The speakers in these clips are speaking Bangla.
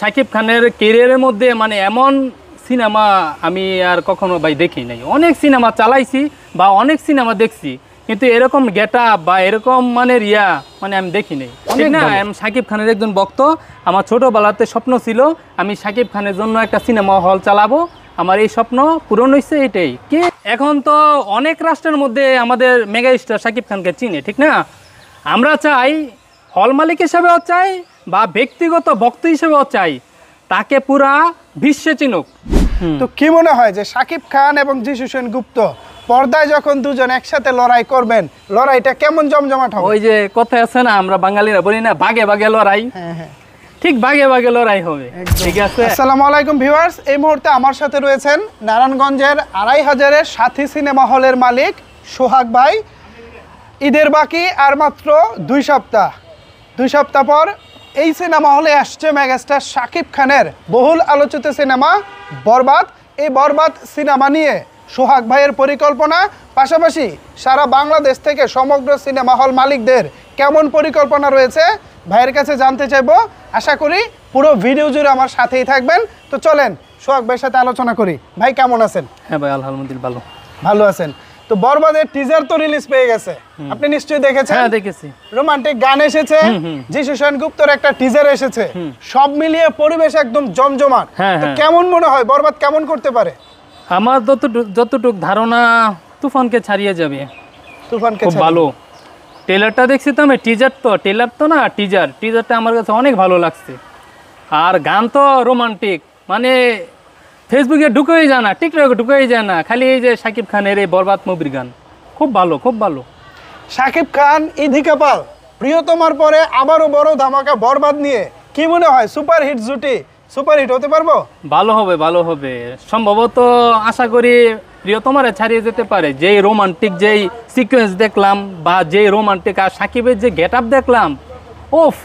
শাকিব খানের ক্যারিয়ারের মধ্যে মানে এমন সিনেমা আমি আর কখনো ভাই দেখি নাই। অনেক সিনেমা চালাইছি বা অনেক সিনেমা দেখছি, কিন্তু এরকম গেটআপ বা এরকম মানে মানে আমি দেখি নাই। ঠিক না, আমি শাকিব খানের একজন ভক্ত। আমার ছোটোবেলাতে স্বপ্ন ছিল আমি শাকিব খানের জন্য একটা সিনেমা হল চালাবো। আমার এই স্বপ্ন পূরণ হয়েছে, এটাই কি। এখন তো অনেক রাষ্ট্রের মধ্যে আমাদের মেগা স্টার শাকিব খানকে চিনে, ঠিক না? আমরা চাই হল মালিক হিসেবেও চাই বা ব্যক্তিগত ভক্ত হিসেবেও চাই তাকে পুরা বিশ্বে চিনুক। তো কি মনে হয় যে শাকিব খান এবং যিশু সেনগুপ্ত পর্দায় যখন দুজন একসাথে লড়াই করবেন, লড়াইটা কেমন জমজমাট হবে? ওই যে কথা আছে না, আমরা বাঙালিরা বলি না, বাগে বাগে লড়াই। ঠিক বাগে বাগে লড়াই হবে। ঠিক আছে। আসসালামু আলাইকুম ভিউয়ার্স, এই মুহূর্তে আমার সাথে রয়েছেন নারায়ণগঞ্জের 2500-এর সাথী সিনেমা হলের মালিক সোহাগ ভাই। ঈদের বাকি আর মাত্র 2 সপ্তাহ। 2 সপ্তাহ পর এই সিনেমা হলে আসছে মেগাস্টার শাকিব খানের বহুল আলোচিত সিনেমা বরবাদ। এই বরবাদ সিনেমা নিয়ে সোহাগ ভাইয়ের পরিকল্পনা, পাশাপাশি সারা বাংলাদেশ থেকে সমগ্র সিনেমা হল মালিকদের কেমন পরিকল্পনা রয়েছে ভাইয়ের কাছে জানতে চাইবো। আশা করি পুরো ভিডিও জুড়ে আমার সাথেই থাকবেন। তো চলেন সোহাগ ভাইয়ের সাথে আলোচনা করি। ভাই কেমন আছেন? হ্যাঁ ভাই, আলহামদুলিল্লাহ ভালো। ভালো আছেন? তো বরবাদের টিজার তো রিলিজ পেয়ে গেছে, আপনি নিশ্চয়ই দেখেছেন। হ্যাঁ দেখেছি। রোমান্টিক গান এসেছে, যিশু সেনগুপ্তর একটা টিজার এসেছে, সব মিলিয়ে পরিবেশ একদম জমজমাট। তো কেমন মনে হয় বরবাদ কেমন করতে পারে? আমার যতটুক ধারণা তুফানকে ছাড়িয়ে যাবে। তুফানকে খুব ভালো। ট্রেলারটা দেখছি তো আমি, টিজার তো না, টিজারটা আমার কাছে অনেক ভালো লাগছে। আর গান তো রোমান্টিক, মানে ফেসবুকে ঢুকেই যায় না, টিকটকে ঢুকেই যায় না, খালি এই যে শাকিব খানের এই বরবাদ মুভির গান। খুব ভালো, খুব ভালো। শাকিব খান, ইধিকা পাল, প্রিয়তমার পরে আবারও বড় ধামাকা বরবাদ নিয়ে কি মনে হয় সুপারহিট জুটি সুপারহিট হতে পারবো? ভালো হবে, ভালো হবে। সম্ভবত আশা করি প্রিয়তমারে ছাড়িয়ে যেতে পারে। যেই রোমান্টিক যেই সিকোয়েন্স দেখলাম বা যেই রোমান্টিক আর সাকিবের যে গেট আপ দেখলাম, ওফ,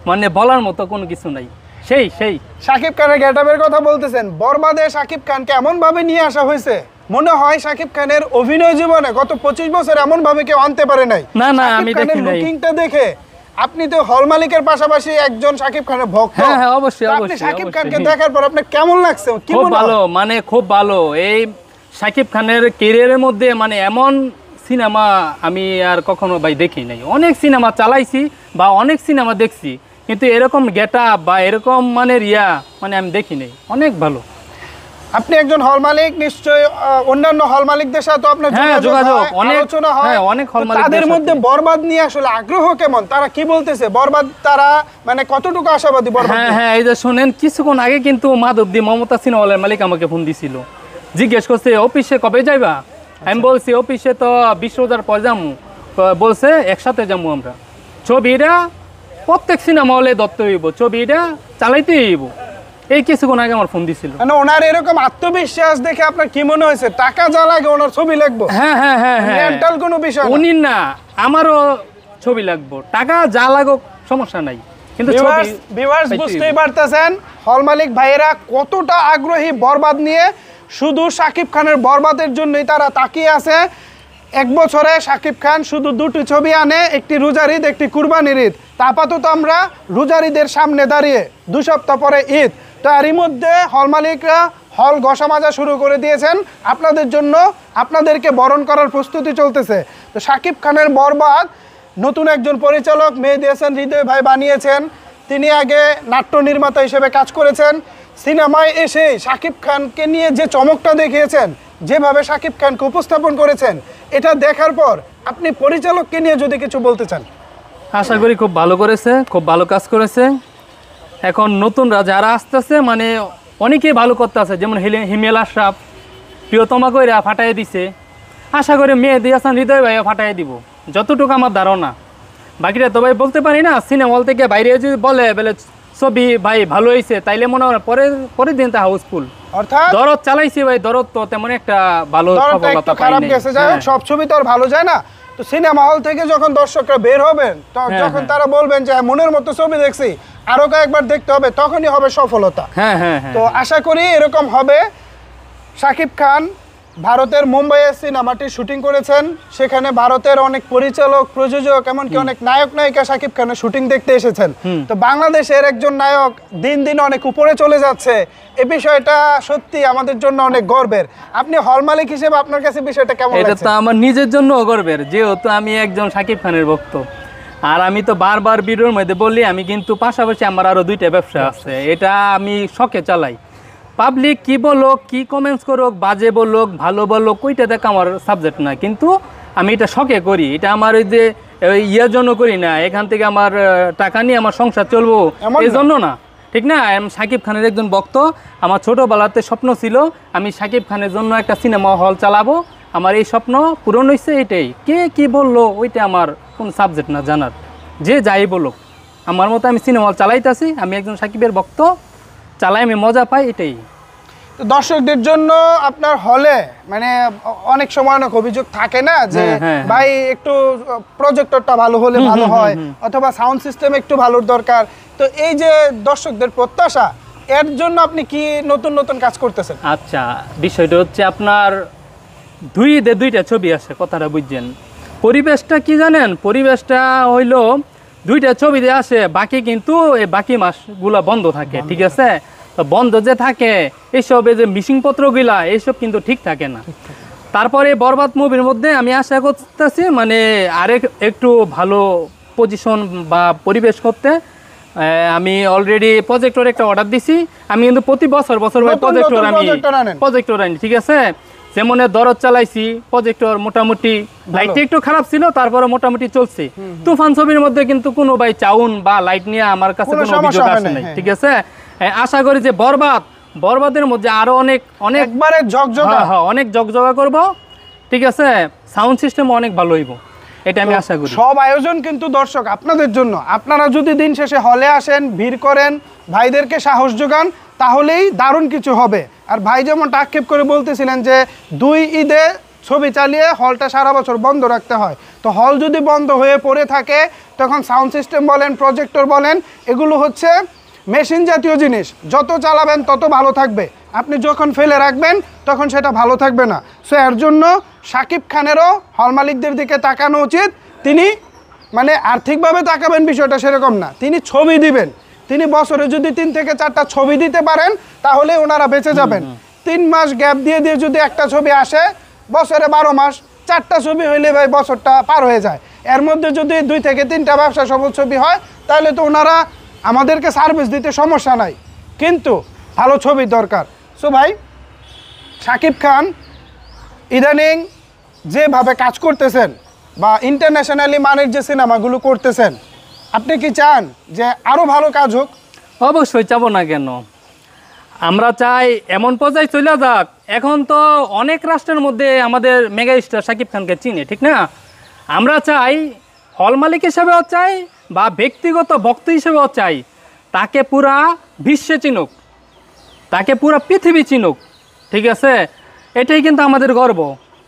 মানে বলার মতো কোনো কিছু নাই। সেই শাকিব খানের গেটআপের কথা বলতেছেন, বরবাদে শাকিব খানকে এমন ভাবে নিয়ে আসা হয়েছে, মনে হয় শাকিব খানের অভিনয় জীবনে গত 25 বছর এমন ভাবে কেউ আনতে পারে নাই। না আমি দেখি নাই। লুকিংটা দেখে আপনি তো হল মালিকের পাশাপাশি একজন শাকিব খানের ভক্ত। হ্যাঁ অবশ্যই। আপনি শাকিব খানকে দেখার পর আপনার কেমন লাগছে? কি খুব ভালো, মানে খুব ভালো। এই শাকিব খানের ক্যারিয়ারের মধ্যে মানে এমন সিনেমা আমি আর কখনো ভাই দেখি নাই। অনেক সিনেমা চালাইছি বা অনেক সিনেমা দেখছি, কিন্তু এরকম গেটআপ বা এরকম মানে মানে আমি দেখি নাই। অনেক ভালো। আপনি একজন হল মালিক, নিশ্চয়ই অন্যান্য হল মালিকদের সাথে আপনার যোগাযোগ আলোচনা হয়। অনেক হল মালিক। তাদের মধ্যে বরবাদ নিয়ে আসলে আগ্রহ কেমন? তারা কি বলতেছে বরবাদ, তারা মানে কতটুকু আশাবাদী বরবাদ? হ্যাঁ এই যে শুনেন, কিছুক্ষণ আগে কিন্তু মাধবদী মমতা সিনেমা হলের মালিক আমাকে ফোন দিছিল, জিজ্ঞেস করছে অফিসে কবে যাইবা। আমি বলছি অফিসে তো 20 রোজার পর যাবো। বলছে একসাথে যাবো আমরা। ছবিটা প্রত্যেক সিনেমা হলে দত্ত হইব, ছবিটা চালাইতে হইব। এই কিছুক্ষণ আগে আমার ফোন দিছিল। মানে ওনার এরকম আত্মবিশ্বাস দেখে আপনার কি মনে হয়েছে টাকা যা লাগে ওনার ছবি লাগবে? হ্যাঁ মেন্টাল কোনো বিষয় উনি না, আমারও ছবি লাগবে, টাকা যা লাগুক সমস্যা নাই, কিন্তু ভিউয়ার্স বুঝতেই পারতেছেন হল মালিক ভাইয়েরা কতটা আগ্রহী বরবাদ নিয়ে। শুধু শাকিব খানের বরবাদের জন্যই তারা তাকিয়ে আছে। 1 বছরে শাকিব খান শুধু 2টি ছবি আনে, একটি রোজার ঈদ, একটি কুরবানির ঈদ। তা আপাতত আমরা রোজার ঈদের সামনে দাঁড়িয়ে 2 সপ্তাহ পরে ঈদ। তো এরই মধ্যে হল মালিকরা হল ঘষা মাজা শুরু করে দিয়েছেন আপনাদের জন্য, আপনাদেরকে বরণ করার প্রস্তুতি চলতেছে। তো শাকিব খানের বরবাদ নতুন একজন পরিচালক মেহেদী হাসান হৃদয় ভাই বানিয়েছেন। তিনি আগে নাট্য নির্মাতা হিসেবে কাজ করেছেন। সিনেমায় এসে শাকিব খানকে নিয়ে যে চমকটা দেখিয়েছেন, যেভাবে শাকিব খানকে উপস্থাপন করেছেন, এটা দেখার পর আপনি পরিচালককে নিয়ে যদি কিছু বলতে চান। আশা করি খুব ভালো করেছে, খুব ভালো কাজ করেছে। এখন নতুনরা যারা আসতেছে মানে অনেকেই ভালো করতে আছে, যেমন হিমেল আশরাফ প্রিয়তমা কইরা ফাটাই দিছে। আশা করি মেহেদী হাসান হৃদয় ভাইও ফাটাই দিব, যতটুকু আমার ধারণা। বাকিটা তো ভাই বলতে পারি না। সিনেমা হল থেকে বাইরে যদি বলে ছবি ভাই ভালো হয়েছে, তাইলে মনে হয় পরের দিন তা হাউসফুল। অর্থাৎ দরদ চালাইছি ভাই, দরদ তো তেমন একটা ভালো সফলতা পাই নাই। সব ছবি তো আর ভালো যায় না। তো সিনেমা হল থেকে যখন দর্শকরা বের হবেন, যখন তারা বলবেন যে মনের মতো ছবি দেখছি, আরো কয়েকবার দেখতে হবে, তখনই হবে সফলতা। হ্যাঁ তো আশা করি এরকম হবে। শাকিব খান ভারতের মুম্বাইয়ে সিনেমাটি শুটিং করেছেন, সেখানে ভারতের অনেক পরিচালক, প্রযোজক, এমনকি অনেক নায়ক নায়িকা শাকিব খানের শুটিং দেখতে এসেছেন। তো বাংলাদেশের একজন নায়ক দিন দিন অনেক উপরে চলে যাচ্ছে, এই বিষয়টা সত্যি আমাদের জন্য অনেক গর্বের। আপনি হল মালিক হিসেবে আপনার কাছে বিষয়টা কেমন এটা লাগছে? তো আমার নিজের জন্য গর্বের, যেহেতু আমি একজন শাকিব খানের ভক্ত। আর আমি তো বারবার ভিডিওর মধ্যে বলি আমি কিন্তু পাশাপাশি আমার আরো 2টা ব্যবসা আছে, এটা আমি শখে চালাই। পাবলিক কি বলুক, কি কমেন্টস করুক, বাজে বলুক, ভালো বলুক, ওইটা দেখ আমার সাবজেক্ট না, কিন্তু আমি এটা শখে করি। এটা আমার ওই যে ইয়ের জন্য করি না, এখান থেকে আমার টাকা নিয়ে আমার সংসার চলবো এই জন্য না, ঠিক না? আমি শাকিব খানের একজন ভক্ত। আমার ছোটোবেলাতে স্বপ্ন ছিল আমি শাকিব খানের জন্য একটা সিনেমা হল চালাবো। আমার এই স্বপ্ন পূরণ হয়েছে, এটাই। কে কি বললো ওইটা আমার কোন সাবজেক্ট না জানার, যে যাই বলুক। আমার মতো আমি সিনেমা হল চালাইতেছি, আমি একজন শাকিবের ভক্ত, চালাই, আমি মজা পাই, এটাই। তো দর্শকদের জন্য আপনার হলে মানে অনেক সময় অনেক অভিযোগ থাকে না যে ভাই একটু প্রজেক্টরটা ভালো হলে ভালো হয়, অথবা সাউন্ড সিস্টেম একটু ভালোর দরকার। তো এই যে দর্শকদের প্রত্যাশা, এর জন্য আপনি কি নতুন নতুন কাজ করতেছেন? আচ্ছা, বিষয়টা হচ্ছে আপনার দুইটা ছবি আছে, কথাটা বুঝছেন। পরিবেশটা কি জানেন, পরিবেশটা হইলো 2টা ছবিতে আসে, বাকি কিন্তু এই বাকি মাসগুলা বন্ধ থাকে, ঠিক আছে? তো বন্ধ যে থাকে এইসব, এই যে মিশিংপত্রগুলা এইসব কিন্তু ঠিক থাকে না। তারপরে বরবাদ মুভির মধ্যে আমি আশা করতেছি মানে আরেক একটু ভালো পজিশন বা পরিবেশ করতে। আমি অলরেডি প্রজেক্টর একটা অর্ডার দিছি। আমি কিন্তু প্রতি বছর প্রজেক্টর আনি, ঠিক আছে? যেমন দরদ চালাইছি, প্রজেক্টর মোটামুটি লাইটটা একটু খারাপ ছিল, তারপরে মোটামুটি চলছে। তুফান ছবির মধ্যে কিন্তু কোনো ভাই চাউন বা লাইট নিয়ে আমার কাছে কোনো অভিযোগ আসে নাই, ঠিক আছে? আশা করি যে বরবাদের মধ্যে আরো অনেক একবারে ঝকঝকা, অনেক ঝকঝকা করব, ঠিক আছে? সাউন্ড সিস্টেম অনেক ভালো হইব, এটা আমি আশা করি। সব আয়োজন কিন্তু দর্শক আপনাদের জন্য। আপনারা যদি দিন শেষে হলে আসেন, ভিড় করেন, ভাইদেরকে সাহস যোগান, তাহলেই দারুণ কিছু হবে। আর ভাই যেমন আক্ষেপ করে বলতেছিলেন যে 2 ঈদে ছবি চালিয়ে হলটা সারা বছর বন্ধ রাখতে হয়, তো হল যদি বন্ধ হয়ে পড়ে থাকে তখন সাউন্ড সিস্টেম বলেন, প্রজেক্টর বলেন, এগুলো হচ্ছে মেশিন জাতীয় জিনিস, যত চালাবেন তত ভালো থাকবে। আপনি যখন ফেলে রাখবেন তখন সেটা ভালো থাকবে না। সো এর জন্য শাকিব খানেরও হল মালিকদের দিকে তাকানো উচিত। তিনি মানে আর্থিকভাবে তাকাবেন বিষয়টা সেরকম না, তিনি ছবি দিবেন। তিনি বছরে যদি 3 থেকে 4টা ছবি দিতে পারেন তাহলে ওনারা বেঁচে যাবেন। 3 মাস গ্যাপ দিয়ে দিয়ে যদি একটা ছবি আসে, বছরে 12 মাস 4টা ছবি হইলে ভাই বছরটা পার হয়ে যায়। এর মধ্যে যদি 2 থেকে 3টা ব্যবসা সফল ছবি হয় তাহলে তো ওনারা আমাদেরকে সার্ভিস দিতে সমস্যা নাই, কিন্তু ভালো ছবি দরকার। সো ভাই, শাকিব খান ইদানিং যেভাবে কাজ করতেছেন বা ইন্টারন্যাশনালি মানের যে সিনেমাগুলো করতেছেন, আপনি কি চান যে আরও ভালো কাজ হোক? অবশ্যই চাবো না কেন, আমরা চাই এমন পর্যায়ে চলে যাক। এখন তো অনেক রাষ্ট্রের মধ্যে আমাদের মেগা স্টার শাকিব খানকে চিনে, ঠিক না? আমরা চাই হল মালিক হিসেবেও চাই বা ব্যক্তিগত ভক্ত হিসেবেও চাই তাকে পুরা বিশ্বে চিনুক, তাকে পুরা পৃথিবী চিনুক, ঠিক আছে? এটাই কিন্তু আমাদের গর্ব।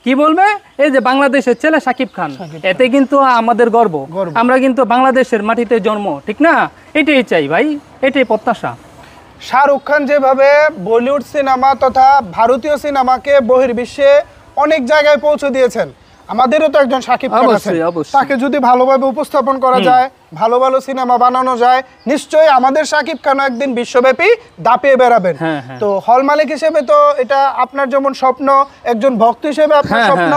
কি বলবে, এই যে বাংলাদেশের ছেলে শাকিব খান, এতে কিন্তু আমাদের গর্ব। আমরা কিন্তু বাংলাদেশের মাটিতে জন্ম, ঠিক না? এটাই চাই ভাই, এটাই প্রত্যাশা। শাহরুখ খান যেভাবে বলিউড সিনেমা তথা ভারতীয় সিনেমাকে বহির্বিশ্বে অনেক জায়গায় পৌঁছে দিয়েছেন, আমাদেরও তো একজন শাকিব খান আছেন। তাকে যদি ভালোভাবে উপস্থাপন করা যায়, ভালো ভালো সিনেমা বানানো যায়, নিশ্চয়ই আমাদের শাকিব খান একদিন বিশ্বব্যাপী দাপিয়ে বেড়াবেন। তো হল মালিক হিসেবে তো এটা আপনার যেমন স্বপ্ন, একজন ভক্ত হিসেবে আপনার স্বপ্ন,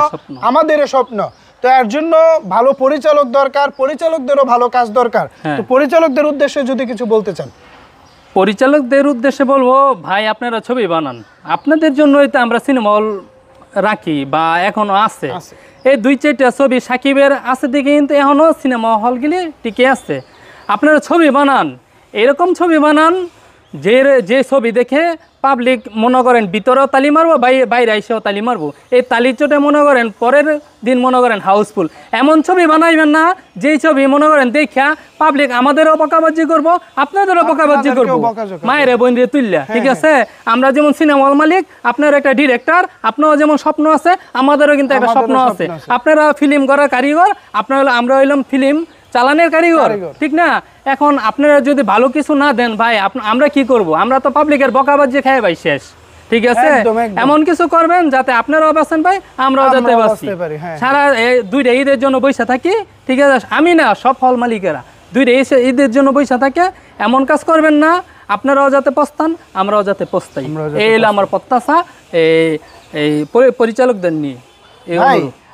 আমাদেরও স্বপ্ন। তো এর জন্য ভালো পরিচালক দরকার, পরিচালকদেরও ভালো কাজ দরকার। তো পরিচালকদের উদ্দেশ্যে যদি কিছু বলতে চান? পরিচালকদের উদ্দেশ্যে বলবো, ভাই আপনারা ছবি বানান, আপনাদের জন্যই তো আমরা সিনেমা হল রাখি বা এখনো আছে। এই 2-4টা ছবি সাকিবের আছে দিকে কিন্তু এখনো সিনেমা হলগুলি টিকে আছে। আপনারা ছবি বানান, এরকম ছবি বানান যে ছবি দেখে পাবলিক মনে করেন ভিতরেও তালি মারবো, বাইরে এসেও তালি মারবো। এই তালির চোটে মনে করেন পরের দিন মনে করেন হাউসফুল। এমন ছবি বানাইবেন না যেই ছবি মনে করেন দেখা পাবলিক আমাদেরও বকাবাজি করবো, আপনাদেরও বকাবাজি করবো, মায়ের বোন দিয়ে তুললা, ঠিক আছে? আমরা যেমন সিনেমা হল মালিক, আপনার একটা ডিরেক্টর, আপনারও যেমন স্বপ্ন আছে, আমাদেরও কিন্তু একটা স্বপ্ন আছে। আপনারা ফিল্ম করার কারিগর, আমরা হইলাম ফিল্ম চালানের কারিগর, ঠিক না? এখন আপনারা যদি ভালো কিছু না দেন ভাই, আমরা কি করব? আমরা তো পাবলিকের বকাবাজি খাই ভাই শেষ, ঠিক আছে, একদম, একদম। এমন কিছু করবেন যাতে আপনারাও বাঁচেন ভাই, আমরাও যাতে আমরাও বাঁচি। বাঁচতে পারি, হ্যাঁ। সারা দুইটা ঈদের জন্য বৈশা থাকি, ঠিক আছে, আমি না সব হল মালিকেরা দুইটা ঈদের জন্য বৈশা থাকে, এমন কাজ করবেন না আপনারাও যাতে পস্তান, আমরাও যাতে পস্তাই। আমরাও যাতে এই হলো আমার প্রত্যাশা এই পরিচালকদের নিয়ে। এই ভাই অনুরোধ।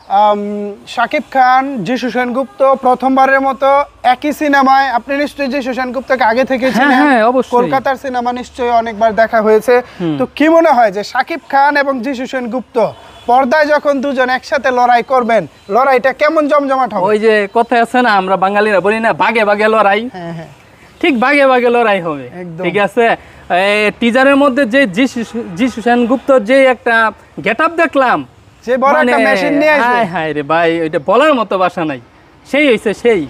শাকিব খান, যিশু সেনগুপ্ত প্রথমবারের মতো একই সিনেমায়, আপনি নিশ্চয়ই যিশু সেনগুপ্তকে আগে থেকে হ্যাঁ, চিনেন, হ্যাঁ, অবশ্যই। কলকাতার সিনেমা নিশ্চয়ই অনেকবার দেখা হয়েছে। তো কি মনে হয় যে শাকিব খান এবং যিশু সেনগুপ্ত পর্দায় যখন দুজন একসাথে লড়াই করবেন, লড়াইটা কেমন জমজমাট হবে? ওই যে কথা আছে না, আমরা বাঙালিরা বলি না, বাগে বাগে লড়াই, হ্যাঁ হ্যাঁ, ঠিক বাগে বাগে লড়াই হবে। একদম। ঠিক আছে, টিজারের মধ্যে যে যিশু সেনগুপ্তর যে একটা গেটআপ দেখলাম, যে বড় একটা মেশিন নিয়ে আসবে, হায় হায় রে ভাই, ওইটা বলার মতো ভাষা নাই, সেই হইছে সেই।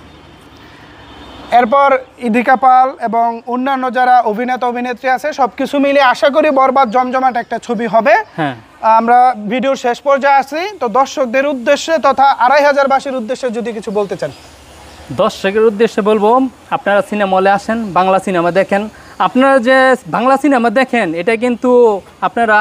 এরপর ইদিকা পাল এবং অন্যান্য যারা অভিনেতা অভিনেত্রী আছে সবকিছু মিলে আশা করি বরবাদ জমজমাট একটা ছবি হবে। হ্যাঁ, আমরা ভিডিওর শেষ পর্যায়ে আছি, তো দর্শকদের উদ্দেশ্যে তথা 2500 বাসীর উদ্দেশ্যে যদি কিছু বলতে চান। দর্শকের উদ্দেশ্যে বলবো, আপনারা সিনেমা হলে আসেন, বাংলা সিনেমা দেখেন। আপনারা যে বাংলা সিনেমা দেখেন, এটা কিন্তু আপনারা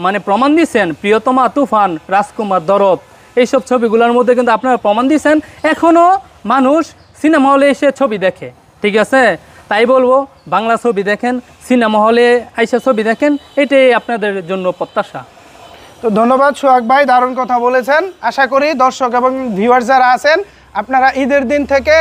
মানে প্রমাণ দিচ্ছেন, প্রিয়তমা, তুফান, রাজকুমার, দরদ, এইসব ছবিগুলোর মধ্যে কিন্তু আপনারা প্রমাণ দিচ্ছেন এখনও মানুষ সিনেমা হলে এসে ছবি দেখে। ঠিক আছে, তাই বলবো বাংলা ছবি দেখেন, সিনেমা হলে এসে ছবি দেখেন, এটাই আপনাদের জন্য প্রত্যাশা। তো ধন্যবাদ সোহাগ ভাই, দারুণ কথা বলেছেন। আশা করি দর্শক এবং ভিউয়ার যারা আছেন, আপনারা ঈদের দিন থেকে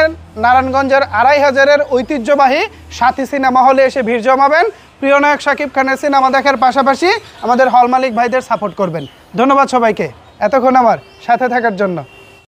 নারায়ণগঞ্জের 2500-এর ঐতিহ্যবাহী সাথী সিনেমা হলে এসে ভিড় জমাবেন। প্রিয় নায়ক শাকিব খানের সিনেমা দেখার পাশাপাশি আমাদের হল মালিক ভাইদের সাপোর্ট করবেন। ধন্যবাদ সবাইকে এতক্ষণ আমার সাথে থাকার জন্য।